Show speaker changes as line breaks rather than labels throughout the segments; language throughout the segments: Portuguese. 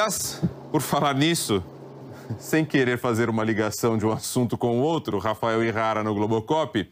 Aliás, por falar nisso, sem querer fazer uma ligação de um assunto com o outro, Rafael Ihara no Globocop,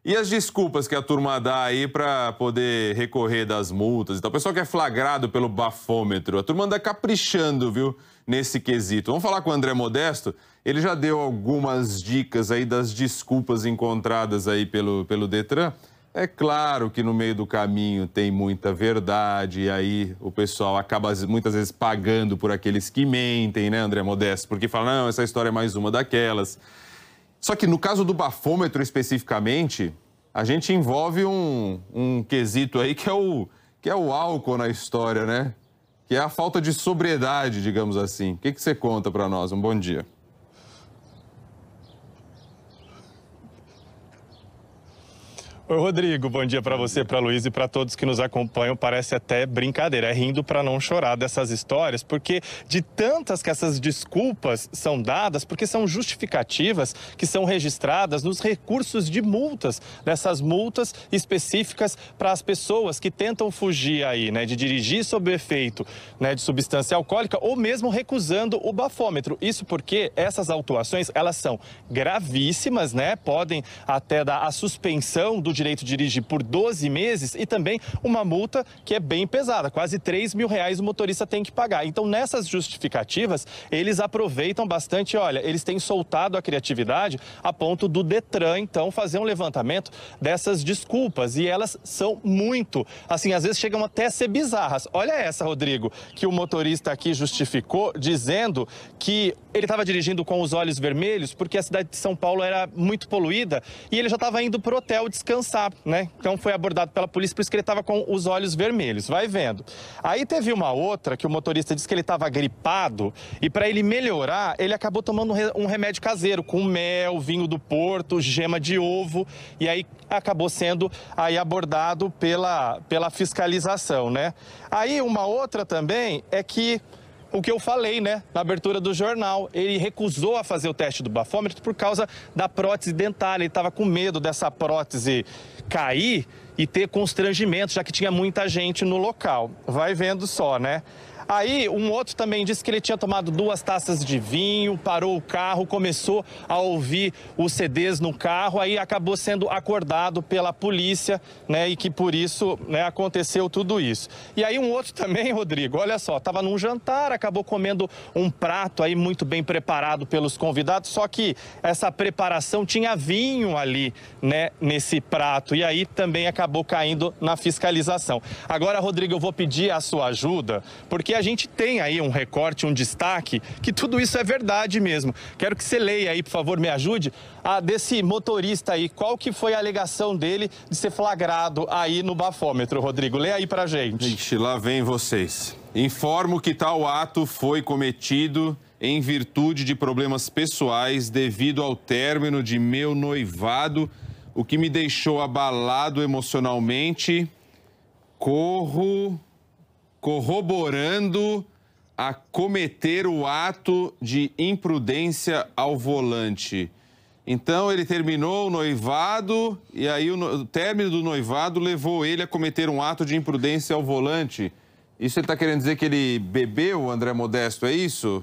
e as desculpas que a turma dá aí para poder recorrer das multas e tal. O pessoal que é flagrado pelo bafômetro, a turma anda caprichando, viu, nesse quesito. Vamos falar com o André Modesto, ele já deu algumas dicas aí das desculpas encontradas aí pelo Detran. É claro que no meio do caminho tem muita verdade e aí o pessoal acaba muitas vezes pagando por aqueles que mentem, né, André Modesto? Porque fala, não, essa história é mais uma daquelas. Só que no caso do bafômetro especificamente, a gente envolve um quesito aí que é o álcool na história, né? Que é a falta de sobriedade, digamos assim. O que você conta para nós? Um bom dia.
Oi, Rodrigo, bom dia para você, para Luiz e para todos que nos acompanham. Parece até brincadeira, é rindo para não chorar dessas histórias, porque de tantas que essas desculpas são dadas, porque são justificativas que são registradas nos recursos de multas, dessas multas específicas para as pessoas que tentam fugir aí, né, de dirigir sob o efeito, né, de substância alcoólica ou mesmo recusando o bafômetro. Isso porque essas autuações, elas são gravíssimas, né, podem até dar a suspensão do direito de dirigir por 12 meses e também uma multa que é bem pesada, quase R$3.000 o motorista tem que pagar. Então, nessas justificativas, eles aproveitam bastante, olha, eles têm soltado a criatividade a ponto do Detran, então, fazer um levantamento dessas desculpas e elas são muito, assim, às vezes chegam até a ser bizarras. Olha essa, Rodrigo, que o motorista aqui justificou dizendo que ele estava dirigindo com os olhos vermelhos porque a cidade de São Paulo era muito poluída e ele já estava indo para o hotel descansar, né? Então foi abordado pela polícia, por isso que ele estava com os olhos vermelhos. Vai vendo. Aí teve uma outra que o motorista disse que ele estava gripado e para ele melhorar, ele acabou tomando um remédio caseiro com mel, vinho do Porto, gema de ovo e aí acabou sendo aí abordado pela fiscalização, né? Aí uma outra também é que o que eu falei, né, na abertura do jornal, ele recusou a fazer o teste do bafômetro por causa da prótese dentária, ele estava com medo dessa prótese cair e ter constrangimento, já que tinha muita gente no local. Vai vendo só, né? Aí, um outro também disse que ele tinha tomado 2 taças de vinho, parou o carro, começou a ouvir os CDs no carro, aí acabou sendo acordado pela polícia, né, e que por isso, né, aconteceu tudo isso. E aí um outro também, Rodrigo, olha só, estava num jantar, acabou comendo um prato aí muito bem preparado pelos convidados, só que essa preparação tinha vinho ali, né, nesse prato, e aí também acabou caindo na fiscalização. Agora, Rodrigo, eu vou pedir a sua ajuda, porque a gente tem aí um recorte, um destaque, que tudo isso é verdade mesmo. Quero que você leia aí, por favor, me ajude, desse motorista aí, qual que foi a alegação dele de ser flagrado aí no bafômetro, Rodrigo? Lê aí pra gente.
Ixi, lá vem vocês. Informo que tal ato foi cometido em virtude de problemas pessoais devido ao término de meu noivado, o que me deixou abalado emocionalmente, corroborando a cometer o ato de imprudência ao volante. Então, ele terminou o noivado e aí o término do noivado levou ele a cometer um ato de imprudência ao volante. Isso ele está querendo dizer que ele bebeu, André Modesto, é isso?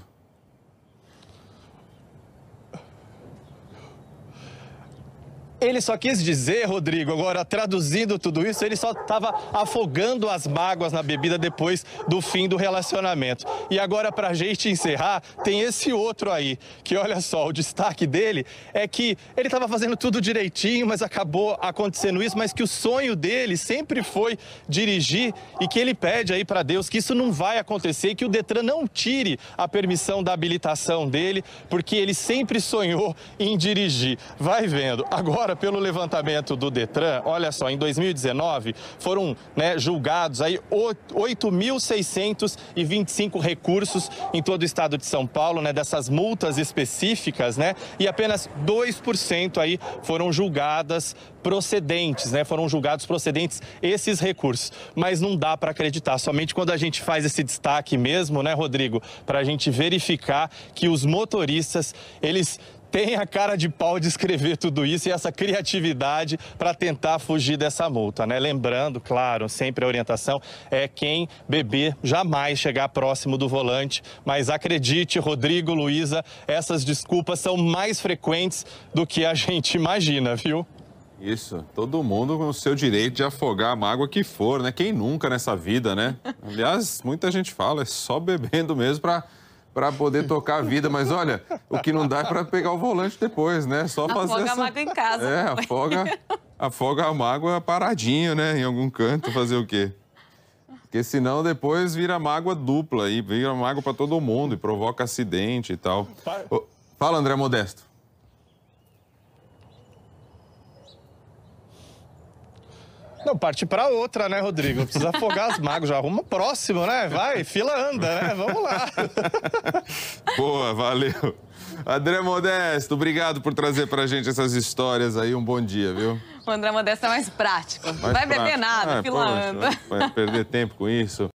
Ele só quis dizer, Rodrigo, agora traduzindo tudo isso, ele só estava afogando as mágoas na bebida depois do fim do relacionamento. E agora, pra gente encerrar, tem esse outro aí, que olha só, o destaque dele é que ele estava fazendo tudo direitinho, mas acabou acontecendo isso, mas que o sonho dele sempre foi dirigir e que ele pede aí pra Deus que isso não vai acontecer, que o Detran não tire a permissão da habilitação dele, porque ele sempre sonhou em dirigir. Vai vendo. Agora, pelo levantamento do Detran, olha só, em 2019 foram, né, julgados aí 8.625 recursos em todo o estado de São Paulo, né, dessas multas específicas, né, e apenas 2% aí foram julgadas procedentes, né, foram julgados procedentes esses recursos. Mas não dá para acreditar, somente quando a gente faz esse destaque mesmo, né, Rodrigo, para a gente verificar que os motoristas, eles tem a cara de pau de escrever tudo isso e essa criatividade para tentar fugir dessa multa, né? Lembrando, claro, sempre a orientação é quem beber jamais chegar próximo do volante, mas acredite, Rodrigo, Luísa, essas desculpas são mais frequentes do que a gente imagina, viu?
Isso, todo mundo com o seu direito de afogar a mágoa que for, né? Quem nunca nessa vida, né? Aliás, muita gente fala, é só bebendo mesmo para poder tocar a vida. Mas olha, o que não dá é para pegar o volante depois, né? Só fazer
afoga a mágoa em casa.
Afoga a mágoa paradinho, né? Em algum canto, fazer o quê? Porque senão depois vira mágoa dupla e vira mágoa para todo mundo e provoca acidente e tal. Fala, André Modesto.
Não, parte para outra, né, Rodrigo? Precisa afogar as mágoas, já arruma o próximo, né? Vai, fila anda, né? Vamos lá.
Boa, valeu. André Modesto, obrigado por trazer pra gente essas histórias aí. Um bom dia, viu?
O André Modesto é mais prático. Não vai beber nada, fila anda.
Vai perder tempo com isso.